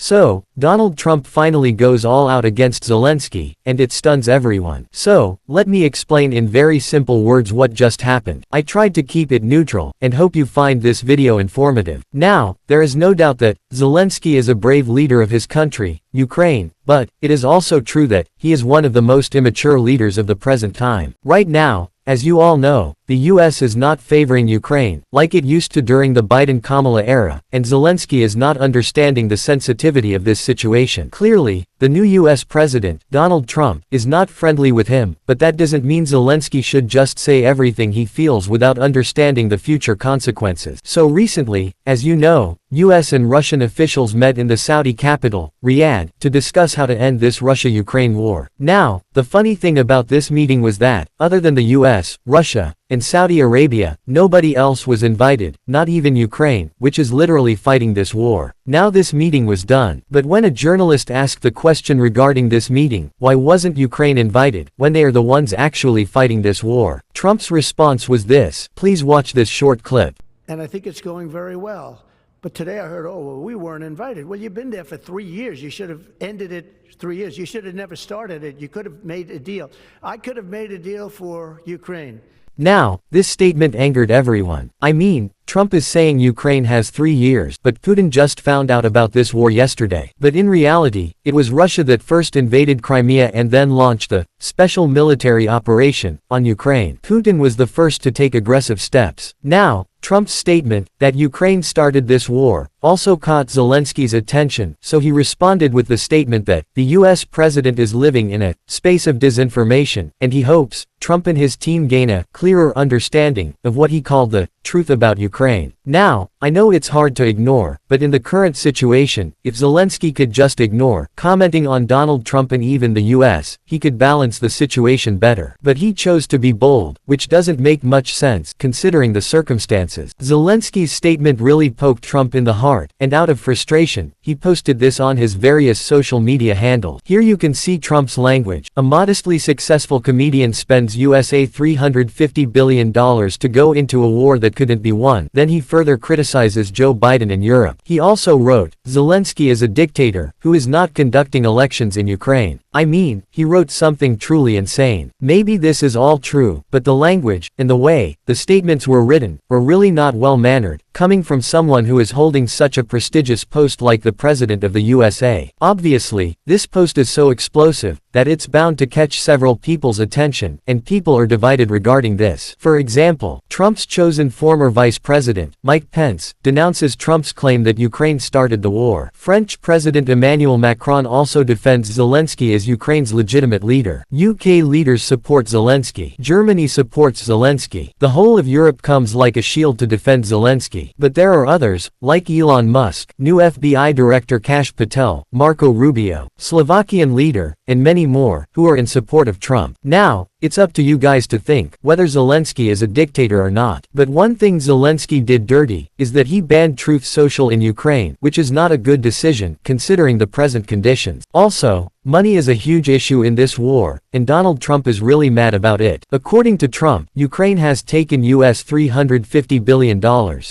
So, Donald Trump finally goes all out against Zelensky, and it stuns everyone. So, let me explain in very simple words what just happened. I tried to keep it neutral, and hope you find this video informative. Now, there is no doubt that Zelensky is a brave leader of his country, Ukraine, but it is also true that he is one of the most immature leaders of the present time. Right now, as you all know, the US is not favoring Ukraine, like it used to during the Biden-Kamala era, and Zelensky is not understanding the sensitivity of this situation. Clearly, the new US president, Donald Trump, is not friendly with him, but that doesn't mean Zelensky should just say everything he feels without understanding the future consequences. So recently, as you know, US and Russian officials met in the Saudi capital, Riyadh, to discuss how to end this Russia-Ukraine war. Now, the funny thing about this meeting was that, other than the US, Russia, and Saudi Arabia, nobody else was invited, not even Ukraine, which is literally fighting this war. Now this meeting was done, but when a journalist asked the question regarding this meeting, why wasn't Ukraine invited, when they are the ones actually fighting this war? Trump's response was this. Please watch this short clip. And I think it's going very well. But today I heard, oh, well, we weren't invited. Well, you've been there for 3 years. You should have ended it 3 years. You should have never started it. You could have made a deal. I could have made a deal for Ukraine. Now, this statement angered everyone. I mean, Trump is saying Ukraine has 3 years, but Putin just found out about this war yesterday. But in reality, it was Russia that first invaded Crimea and then launched a special military operation on Ukraine. Putin was the first to take aggressive steps. Now, Trump's statement that Ukraine started this war also caught Zelensky's attention, so he responded with the statement that the US president is living in a space of disinformation, and he hopes Trump and his team gain a clearer understanding of what he called the truth about Ukraine. Now, I know it's hard to ignore, but in the current situation, if Zelensky could just ignore commenting on Donald Trump and even the US, he could balance the situation better. But he chose to be bold, which doesn't make much sense considering the circumstances. Zelensky's statement really poked Trump in the heart, and out of frustration, he posted this on his various social media handles. Here you can see Trump's language. A modestly successful comedian spends USA $350 billion to go into a war that couldn't be won. Then he further criticizes Joe Biden and Europe. He also wrote, Zelensky is a dictator, who is not conducting elections in Ukraine. I mean, he wrote something truly insane. Maybe this is all true, but the language, and the way the statements were written, were really not well-mannered, coming from someone who is holding such a prestigious post like the President of the USA. Obviously, this post is so explosive, that it's bound to catch several people's attention, and people are divided regarding this. For example, Trump's chosen former vice president, Mike Pence, denounces Trump's claim that Ukraine started the war. French President Emmanuel Macron also defends Zelensky as Ukraine's legitimate leader. UK leaders support Zelensky. Germany supports Zelensky. The whole of Europe comes like a shield to defend Zelensky. But there are others, like Elon Musk, new FBI Director Kash Patel, Marco Rubio, Slovakian leader, and many more, who are in support of Trump. Now, it's up to you guys to think whether Zelensky is a dictator or not. But one thing Zelensky did dirty is that he banned Truth Social in Ukraine, which is not a good decision considering the present conditions. Also, money is a huge issue in this war, and Donald Trump is really mad about it. According to Trump, Ukraine has taken US $350 billion.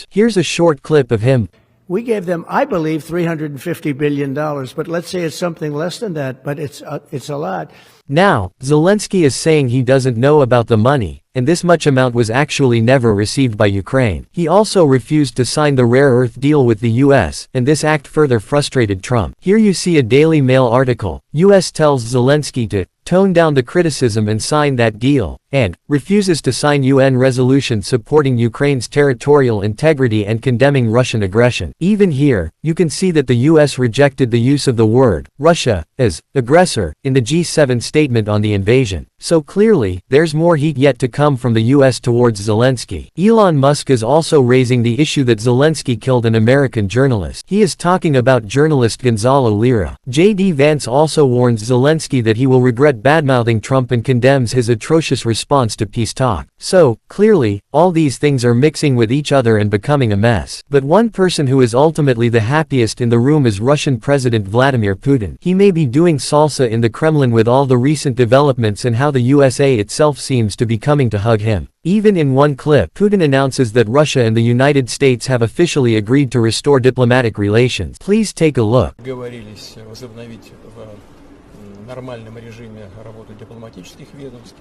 Here's a short clip of him. We gave them, I believe, $350 billion, but let's say it's something less than that, but it's a lot. Now, Zelensky is saying he doesn't know about the money, and this much amount was actually never received by Ukraine. He also refused to sign the rare earth deal with the US, and this act further frustrated Trump. Here you see a Daily Mail article. US tells Zelensky to tone down the criticism and sign that deal, and refuses to sign UN resolution supporting Ukraine's territorial integrity and condemning Russian aggression. Even here, you can see that the US rejected the use of the word Russia as aggressor in the G7 statement on the invasion. So clearly, there's more heat yet to come from the US towards Zelensky. Elon Musk is also raising the issue that Zelensky killed an American journalist. He is talking about journalist Gonzalo Lira. J.D. Vance also warns Zelensky that he will regret badmouthing Trump and condemns his atrocious restraint response to peace talk. So, clearly, all these things are mixing with each other and becoming a mess. But one person who is ultimately the happiest in the room is Russian President Vladimir Putin. He may be doing salsa in the Kremlin with all the recent developments and how the USA itself seems to be coming to hug him. Even in one clip, Putin announces that Russia and the United States have officially agreed to restore diplomatic relations. Please take a look. Договорились возобновить в нормальном режиме работу дипломатических ведомств.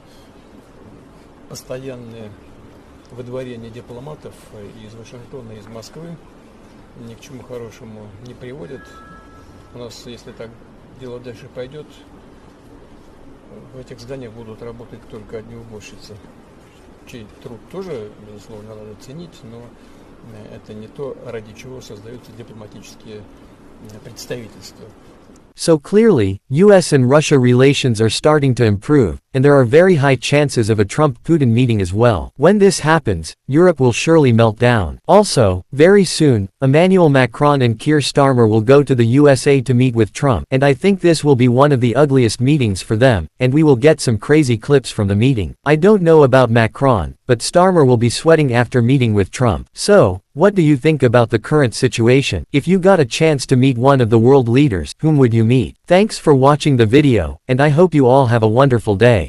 Постоянное выдворение дипломатов из Вашингтона и из Москвы ни к чему хорошему не приводит. У нас, если так дело дальше пойдет, в этих зданиях будут работать только одни уборщицы, чей труд тоже, безусловно, надо ценить, но это не то, ради чего создаются дипломатические представительства. So clearly, US and Russia relations are starting to improve, and there are very high chances of a Trump-Putin meeting as well. When this happens, Europe will surely melt down. Also, very soon, Emmanuel Macron and Keir Starmer will go to the USA to meet with Trump, and I think this will be one of the ugliest meetings for them, and we will get some crazy clips from the meeting. I don't know about Macron, but Starmer will be sweating after meeting with Trump. So, what do you think about the current situation? If you got a chance to meet one of the world leaders, whom would you meet? Thanks for watching the video, and I hope you all have a wonderful day.